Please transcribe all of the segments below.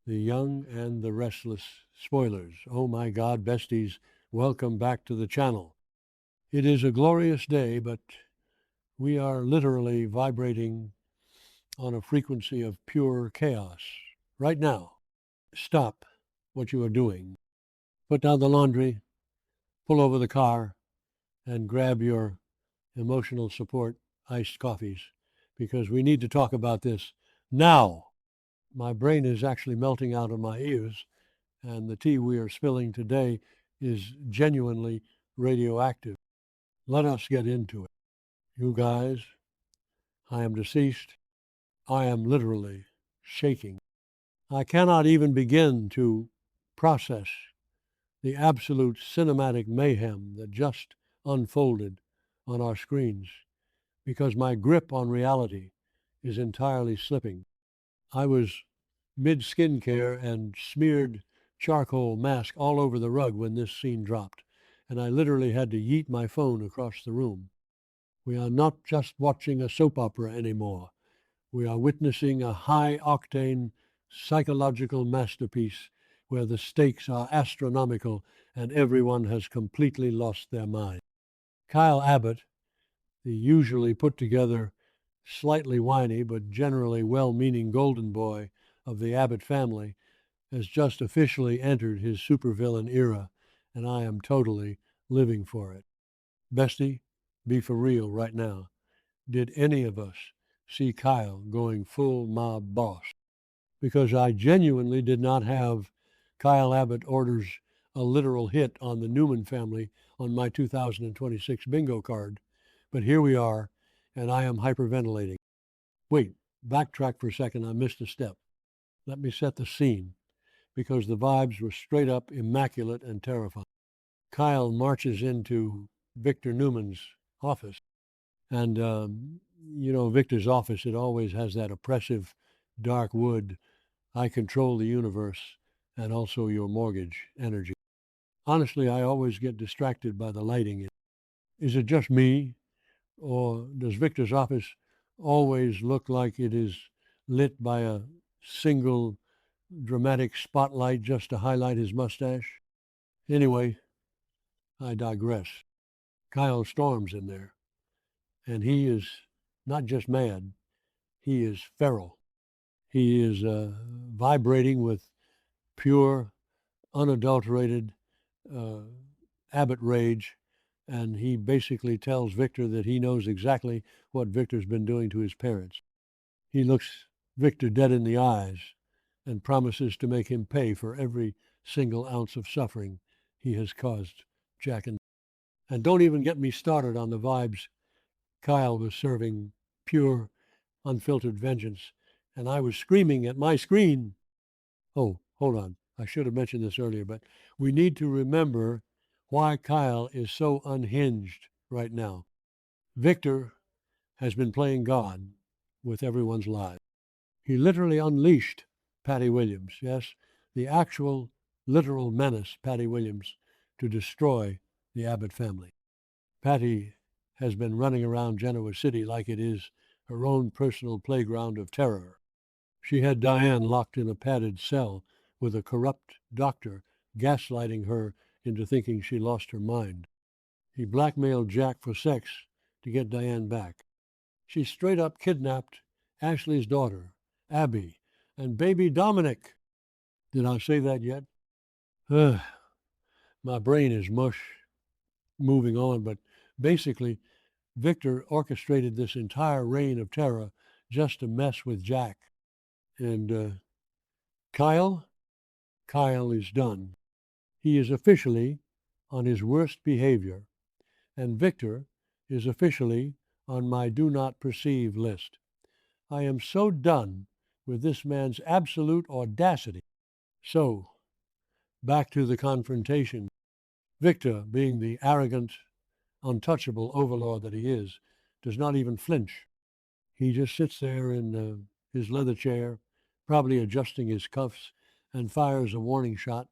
The Young and the Restless spoilers. Oh my God, besties, welcome back to the channel. It is a glorious day, but we are literally vibrating on a frequency of pure chaos right now. Stop what you are doing. Put down the laundry, pull over the car, and grab your emotional support iced coffees, because we need to talk about this now. My brain is actually melting out of my ears, and the tea we are spilling today is genuinely radioactive. Let us get into it. You guys, I am deceased. I am literally shaking. I cannot even begin to process the absolute cinematic mayhem that just unfolded on our screens, because my grip on reality is entirely slipping. I was mid skincare and smeared charcoal mask all over the rug when this scene dropped, and I literally had to yeet my phone across the room. We are not just watching a soap opera anymore. We are witnessing a high-octane psychological masterpiece where the stakes are astronomical and everyone has completely lost their mind. Kyle Abbott, the usually put-together, slightly whiny but generally well-meaning golden boy of the Abbott family, has just officially entered his supervillain era, and I am totally living for it. Bestie, be for real right now. Did any of us see Kyle going full mob boss? Because I genuinely did not have Kyle Abbott orders a literal hit on the Newman family on my 2026 bingo card. But here we are, and I am hyperventilating. Wait, backtrack for a second. I missed a step. Let me set the scene, because the vibes were straight up immaculate and terrifying. Kyle marches into Victor Newman's office. And, Victor's office, it always has that oppressive, dark wood, I control the universe and also your mortgage energy. Honestly, I always get distracted by the lighting. Is it just me, or does Victor's office always look like it is lit by a single dramatic spotlight just to highlight his mustache? Anyway, I digress. Kyle storms in there, and he is not just mad, he is feral. He is vibrating with pure, unadulterated Abbott rage, and he basically tells Victor that he knows exactly what Victor's been doing to his parents. He looks Victor dead in the eyes and promises to make him pay for every single ounce of suffering he has caused Jack and don't even get me started on the vibes Kyle was serving, pure, unfiltered vengeance, and I was screaming at my screen. Oh, hold on. I should have mentioned this earlier, but we need to remember why Kyle is so unhinged right now. Victor has been playing God with everyone's lives. He literally unleashed Patty Williams, yes, the actual literal menace, Patty Williams, to destroy the Abbott family. Patty has been running around Genoa City like it is her own personal playground of terror. She had Diane locked in a padded cell with a corrupt doctor gaslighting her into thinking she lost her mind. He blackmailed Jack for sex to get Diane back. She straight up kidnapped Ashley's daughter, Abby, and baby Dominic. Did I say that yet? My brain is mush, moving on, but basically, Victor orchestrated this entire reign of terror just to mess with Jack. And Kyle is done. He is officially on his worst behavior, and Victor is officially on my do not perceive list. I am so done with this man's absolute audacity. So, back to the confrontation. Victor, being the arrogant, untouchable overlord that he is, does not even flinch. He just sits there in his leather chair, probably adjusting his cuffs, and fires a warning shot.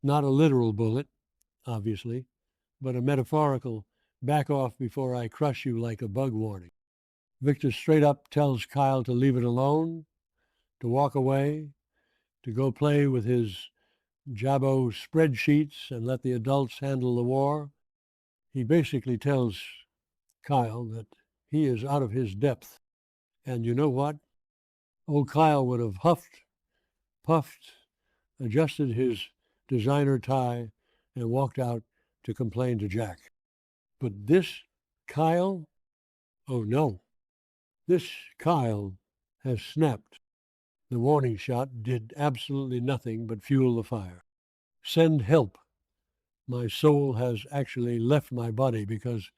Not a literal bullet, obviously, but a metaphorical back off before I crush you like a bug warning. Victor straight up tells Kyle to leave it alone, to walk away, to go play with his Jabbo spreadsheets and let the adults handle the war. He basically tells Kyle that he is out of his depth. And you know what? Old Kyle would have huffed, puffed, adjusted his designer tie, and walked out to complain to Jack. But this Kyle, oh no, this Kyle has snapped. The warning shot did absolutely nothing but fuel the fire. Send help. My soul has actually left my body because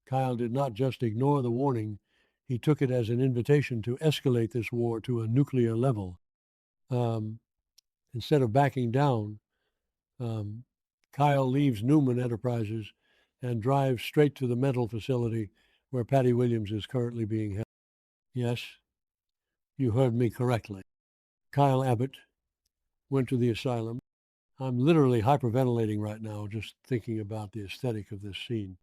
Kyle did not just ignore the warning, he took it as an invitation to escalate this war to a nuclear level. Instead of backing down, Kyle leaves Newman Enterprises and drives straight to the mental facility where Patty Williams is currently being held. Yes, you heard me correctly. Kyle Abbott went to the asylum. I'm literally hyperventilating right now just thinking about the aesthetic of this scene.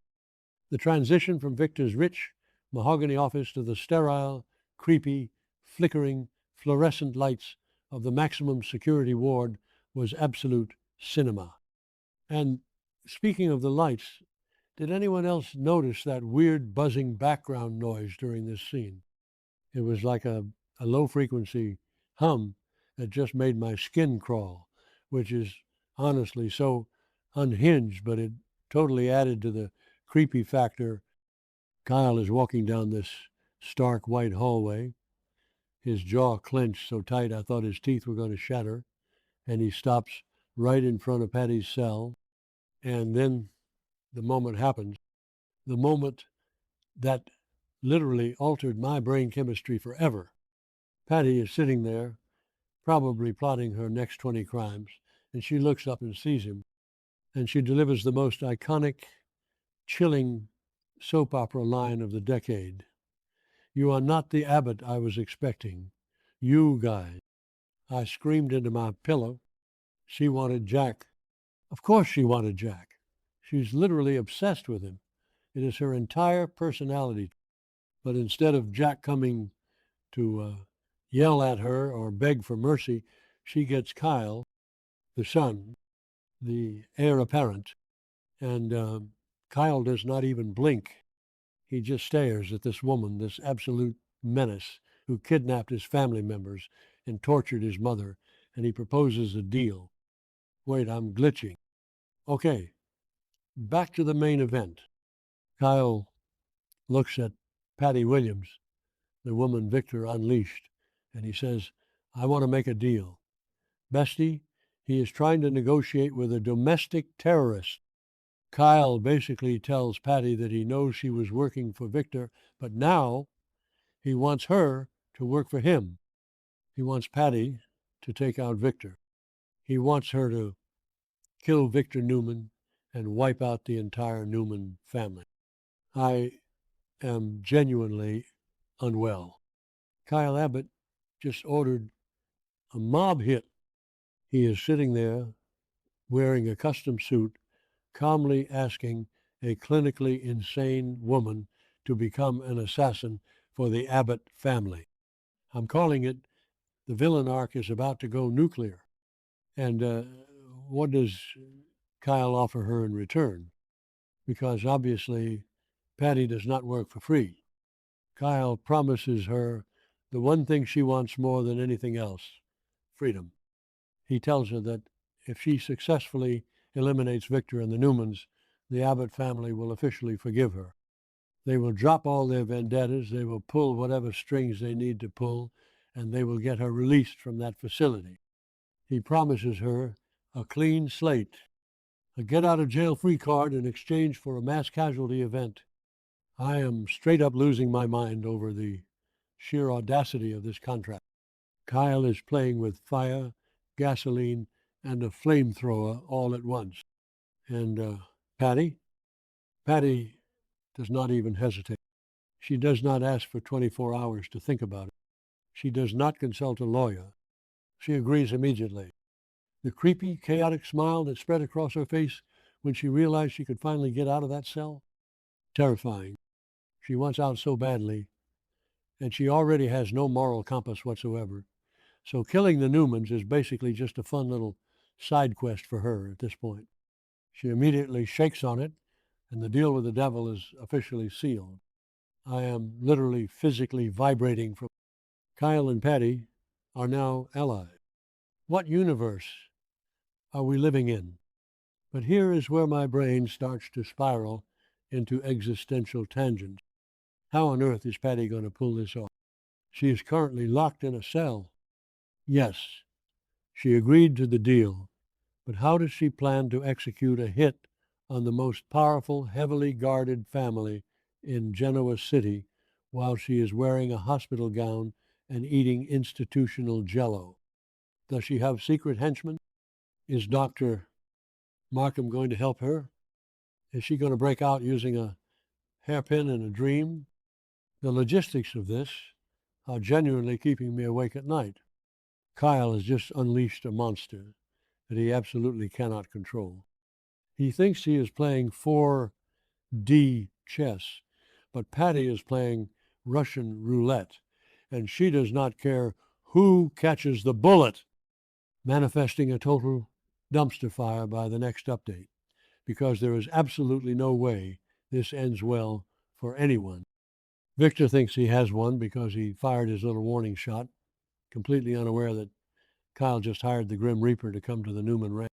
The transition from Victor's rich mahogany office to the sterile, creepy, flickering, fluorescent lights of the maximum security ward was absolute cinema. And speaking of the lights, did anyone else notice that weird buzzing background noise during this scene? It was like a low-frequency hum that just made my skin crawl, which is honestly so unhinged, but it totally added to the creepy factor. Kyle is walking down this stark white hallway, his jaw clenched so tight I thought his teeth were going to shatter, and he stops right in front of Patty's cell. And then the moment happens, the moment that literally altered my brain chemistry forever. Patty is sitting there, probably plotting her next 20 crimes, and she looks up and sees him, and she delivers the most iconic, chilling soap opera line of the decade. You are not the Abbott I was expecting. You guys. I screamed into my pillow. She wanted Jack. Of course she wanted Jack. She's literally obsessed with him. It is her entire personality. But instead of Jack coming to yell at her or beg for mercy, she gets Kyle, the son, the heir apparent, and Kyle does not even blink. He just stares at this woman, this absolute menace who kidnapped his family members and tortured his mother, and he proposes a deal. Wait, I'm glitching. Okay, back to the main event. Kyle looks at Patty Williams, the woman Victor unleashed, and he says, I want to make a deal. Bestie, he is trying to negotiate with a domestic terrorist. Kyle basically tells Patty that he knows she was working for Victor, but now he wants her to work for him. He wants Patty to take out Victor. He wants her to kill Victor Newman and wipe out the entire Newman family. I am genuinely unwell. Kyle Abbott just ordered a mob hit. He is sitting there wearing a custom suit, calmly asking a clinically insane woman to become an assassin for the Abbott family. I'm calling it the villain arc is about to go nuclear. And what does Kyle offer her in return? Because obviously Patty does not work for free. Kyle promises her the one thing she wants more than anything else, freedom. He tells her that if she successfully eliminates Victor and the Newmans, the Abbott family will officially forgive her. They will drop all their vendettas, they will pull whatever strings they need to pull, and they will get her released from that facility. He promises her a clean slate, a get-out-of-jail-free card in exchange for a mass casualty event. I am straight up losing my mind over the sheer audacity of this contract. Kyle is playing with fire, gasoline, and a flamethrower all at once. And Patty does not even hesitate. She does not ask for 24 hours to think about it. She does not consult a lawyer. She agrees immediately. The creepy, chaotic smile that spread across her face when she realized she could finally get out of that cell, terrifying. She wants out so badly, and she already has no moral compass whatsoever. So killing the Newmans is basically just a fun little side quest for her at this point. She immediately shakes on it, and the deal with the devil is officially sealed. I am literally physically vibrating from Kyle and Patty are now allies. What universe are we living in? But here is where my brain starts to spiral into existential tangents. How on earth is Patty going to pull this off? She is currently locked in a cell. Yes, she agreed to the deal, but how does she plan to execute a hit on the most powerful, heavily guarded family in Genoa City while she is wearing a hospital gown and eating institutional jello? Does she have secret henchmen? Is Dr. Markham going to help her? Is she going to break out using a hairpin and a dream? The logistics of this are genuinely keeping me awake at night. Kyle has just unleashed a monster that he absolutely cannot control. He thinks he is playing 4D chess, but Patty is playing Russian roulette, and she does not care who catches the bullet, manifesting a total dumpster fire by the next update, because there is absolutely no way this ends well for anyone. Victor thinks he has one because he fired his little warning shot, completely unaware that Kyle just hired the Grim Reaper to come to the Newman ranch.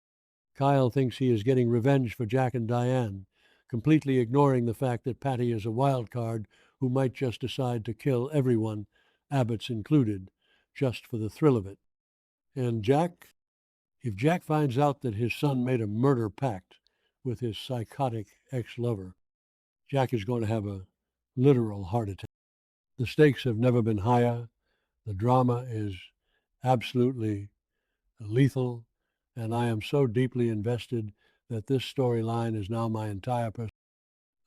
Kyle thinks he is getting revenge for Jack and Diane, completely ignoring the fact that Patty is a wild card who might just decide to kill everyone, Abbott's included, just for the thrill of it. And Jack? If Jack finds out that his son made a murder pact with his psychotic ex-lover, Jack is going to have a literal heart attack. The stakes have never been higher. The drama is absolutely lethal, and I am so deeply invested that this storyline is now my entire person.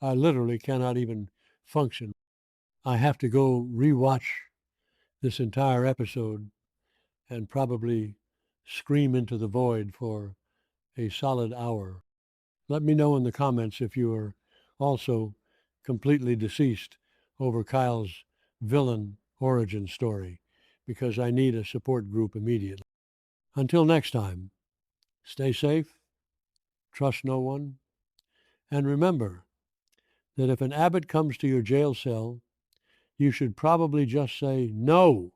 I literally cannot even function. I have to go rewatch this entire episode and probably scream into the void for a solid hour. Let me know in the comments if you are also completely deceased over Kyle's villain origin story, because I need a support group immediately. Until next time, stay safe, trust no one, and remember that if an Abbott comes to your jail cell, you should probably just say no